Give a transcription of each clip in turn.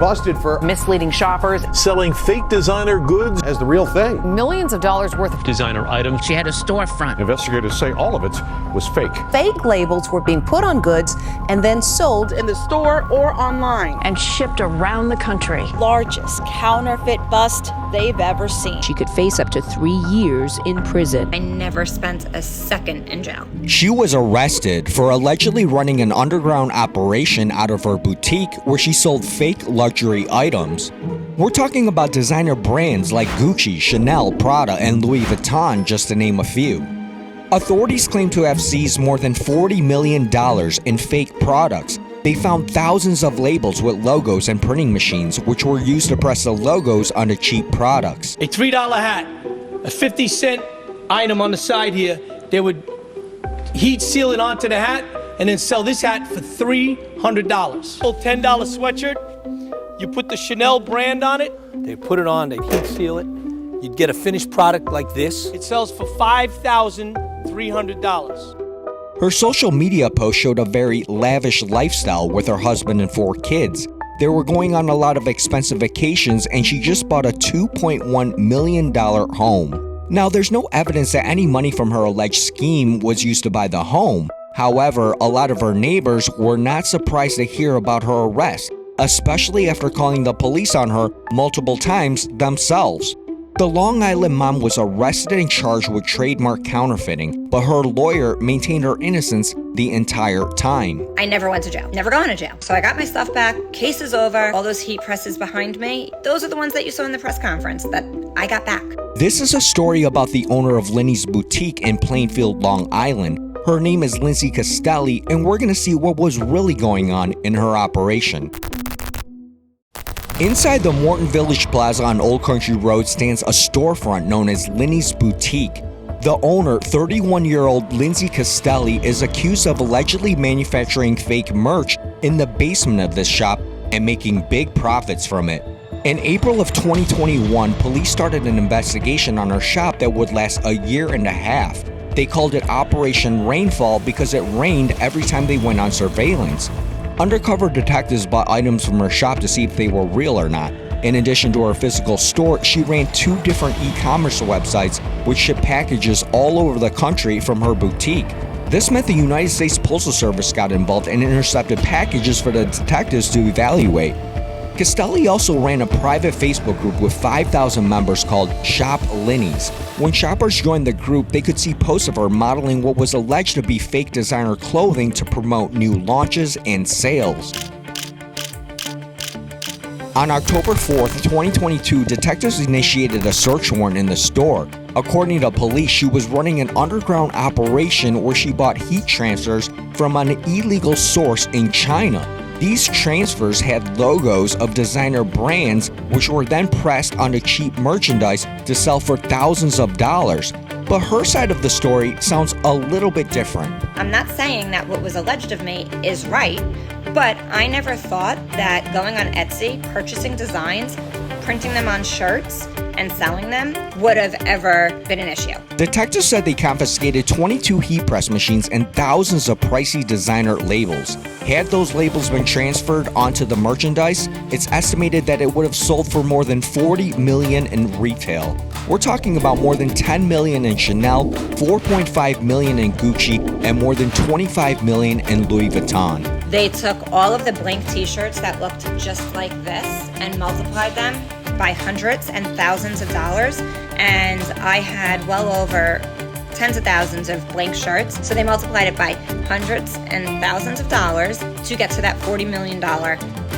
Busted for misleading shoppers, selling fake designer goods as the real thing. millions of dollars worth of designer items. She had a storefront. Investigators say all of it was fake. Fake labels were being put on goods and then sold in the store or online and shipped around the country. Largest counterfeit bust they've ever seen. She could face up to 3 years in prison. I never spent a second in jail. She was arrested for allegedly running an underground operation out of her boutique where she sold fake luxury items. We're talking about designer brands like Gucci, Chanel, Prada, and Louis Vuitton, just to name a few. Authorities claim to have seized more than $40 million in fake products. They found thousands of labels with logos and printing machines, which were used to press the logos onto cheap products. A $3 hat, a 50-cent item on the side here, they would heat seal it onto the hat and then sell this hat for $300. $10 sweatshirt, you put the Chanel brand on it, they put it on, they heat seal it, you'd get a finished product like this. It sells for $5,300. Her social media post showed a very lavish lifestyle with her husband and 4 kids. They were going on a lot of expensive vacations, and she just bought a $2.1 million home. Now, there's no evidence that any money from her alleged scheme was used to buy the home. However, a lot of her neighbors were not surprised to hear about her arrest, especially after calling the police on her multiple times themselves. The Long Island mom was arrested and charged with trademark counterfeiting, but her lawyer maintained her innocence the entire time. I never went to jail, never gone to jail. So I got my stuff back, case is over, all those heat presses behind me, those are the ones that you saw in the press conference that I got back. This is a story about the owner of Linny'sBoutique in Plainview, Long Island. Her name is Lindsay Castelli, and we're gonna see what was really going on in her operation. Inside the Morton Village Plaza on Old Country Road stands a storefront known as Linny'sBoutique. The owner, 31-year-old Lindsay Castelli, is accused of allegedly manufacturing fake merch in the basement of this shop and making big profits from it. In April of 2021, police started an investigation on her shop that would last a year and a half. They called it Operation Rainfall because it rained every time they went on surveillance. Undercover detectives bought items from her shop to see if they were real or not. In addition to her physical store, she ran 2 different e-commerce websites which shipped packages all over the country from her boutique. This meant the United States Postal Service got involved and intercepted packages for the detectives to evaluate. Castelli also ran a private Facebook group with 5,000 members called Shop Linny's. When shoppers joined the group, they could see posts of her modeling what was alleged to be fake designer clothing to promote new launches and sales. On October 4th, 2022, detectives initiated a search warrant in the store. According to police, she was running an underground operation where she bought heat transfers from an illegal source in China. These transfers had logos of designer brands which were then pressed onto cheap merchandise to sell for thousands of dollars. But her side of the story sounds a little bit different. I'm not saying that what was alleged of me is right, but I never thought that going on Etsy, purchasing designs, printing them on shirts, and selling them would have ever been an issue. Detectives said they confiscated 22 heat press machines and thousands of pricey designer labels. Had those labels been transferred onto the merchandise, it's estimated that it would have sold for more than $40 million in retail. We're talking about more than $10 million in Chanel, $4.5 million in Gucci, and more than $25 million in Louis Vuitton. They took all of the blank t-shirts that looked just like this and multiplied them by hundreds and thousands of dollars, and I had well over tens of thousands of blank shirts, so they multiplied it by hundreds and thousands of dollars to get to that $40 million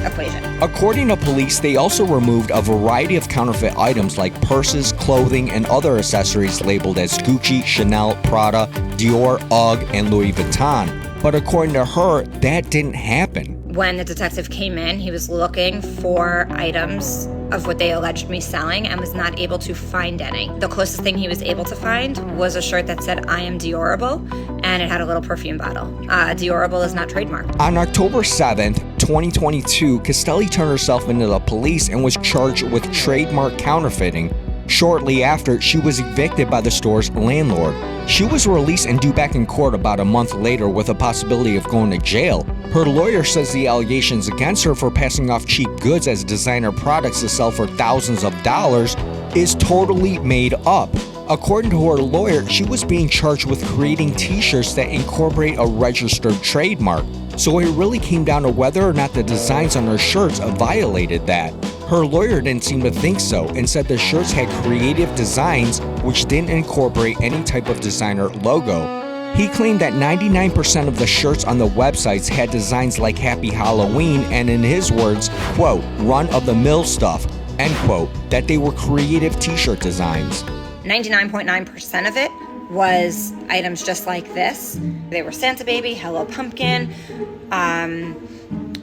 equation. According to police, they also removed a variety of counterfeit items like purses, clothing, and other accessories labeled as Gucci, Chanel, Prada, Dior, UGG, and Louis Vuitton. But according to her, that didn't happen. When the detective came in, he was looking for items of what they alleged me selling and was not able to find any. The closest thing he was able to find was a shirt that said, "I am Diorable," and it had a little perfume bottle. Diorable is not trademarked. On October 7th, 2022, Castelli turned herself into the police and was charged with trademark counterfeiting. Shortly after, she was evicted by the store's landlord. She was released and due back in court about a month later with a possibility of going to jail. Her lawyer says the allegations against her for passing off cheap goods as designer products to sell for thousands of dollars is totally made up. According to her lawyer, she was being charged with creating t-shirts that incorporate a registered trademark. So it really came down to whether or not the designs on her shirts violated that. Her lawyer didn't seem to think so and said the shirts had creative designs which didn't incorporate any type of designer logo. He claimed that 99% of the shirts on the websites had designs like Happy Halloween and, in his words, quote, run-of-the-mill stuff, end quote, that they were creative t-shirt designs. 99.9% of it was items just like this. They were Santa Baby, Hello Pumpkin,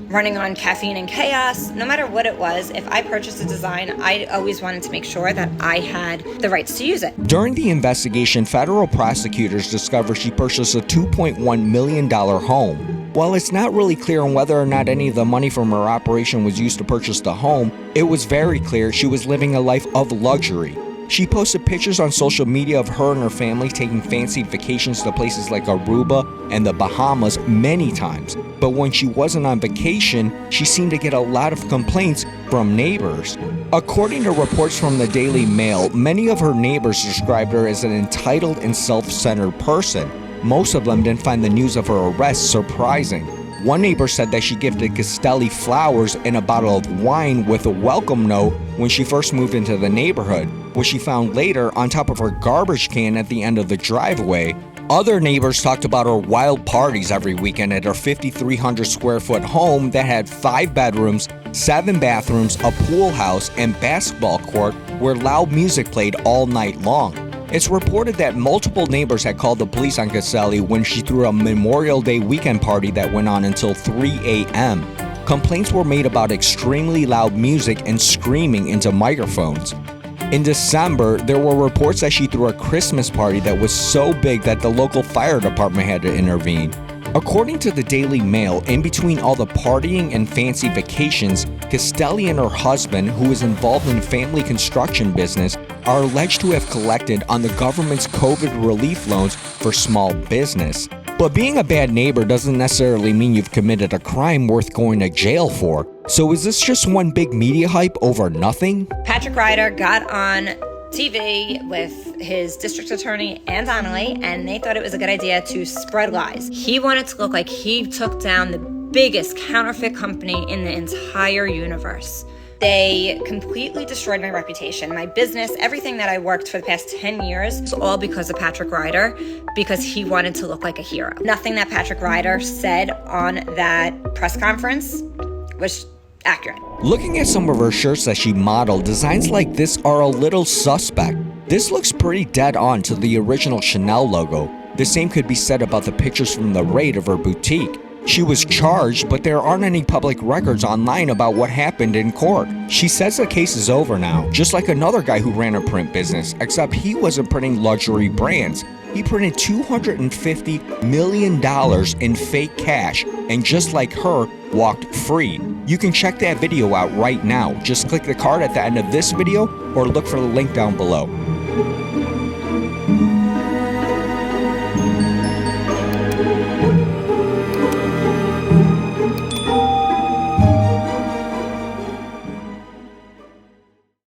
running on caffeine and chaos. No matter what it was, if I purchased a design, I always wanted to make sure that I had the rights to use it. During the investigation, federal prosecutors discovered she purchased a $2.1 million home. While it's not really clear on whether or not any of the money from her operation was used to purchase the home, it was very clear she was living a life of luxury. She posted pictures on social media of her and her family taking fancy vacations to places like Aruba and the Bahamas many times. But when she wasn't on vacation, she seemed to get a lot of complaints from neighbors. According to reports from the Daily Mail, many of her neighbors described her as an entitled and self-centered person. Most of them didn't find the news of her arrest surprising. One neighbor said that she gifted Castelli flowers and a bottle of wine with a welcome note when she first moved into the neighborhood, which she found later on top of her garbage can at the end of the driveway. Other neighbors talked about her wild parties every weekend at her 5,300 square foot home that had 5 bedrooms, 7 bathrooms, a pool house, and basketball court where loud music played all night long. It's reported that multiple neighbors had called the police on Castelli when she threw a Memorial Day weekend party that went on until 3 a.m. Complaints were made about extremely loud music and screaming into microphones. In December, there were reports that she threw a Christmas party that was so big that the local fire department had to intervene. According to the Daily Mail, in between all the partying and fancy vacations, Castelli and her husband, who is involved in the family construction business, are alleged to have collected on the government's COVID relief loans for small business. But being a bad neighbor doesn't necessarily mean you've committed a crime worth going to jail for. So is this just one big media hype over nothing? Patrick Ryder got on TV with his district attorney and Donnelly, and they thought it was a good idea to spread lies. He wanted to look like he took down the biggest counterfeit company in the entire universe. They completely destroyed my reputation, my business, everything that I worked for the past 10 years, was all because of Patrick Ryder, because he wanted to look like a hero. Nothing that Patrick Ryder said on that press conference was accurate. Looking at some of her shirts that she modeled, designs like this are a little suspect. This looks pretty dead on to the original Chanel logo. The same could be said about the pictures from the raid of her boutique. She was charged, but there aren't any public records online about what happened in court. She says the case is over now, just like another guy who ran a print business, except he wasn't printing luxury brands. He printed $250 million in fake cash, and just like her, walked free. You can check that video out right now. Just click the card at the end of this video or look for the link down below.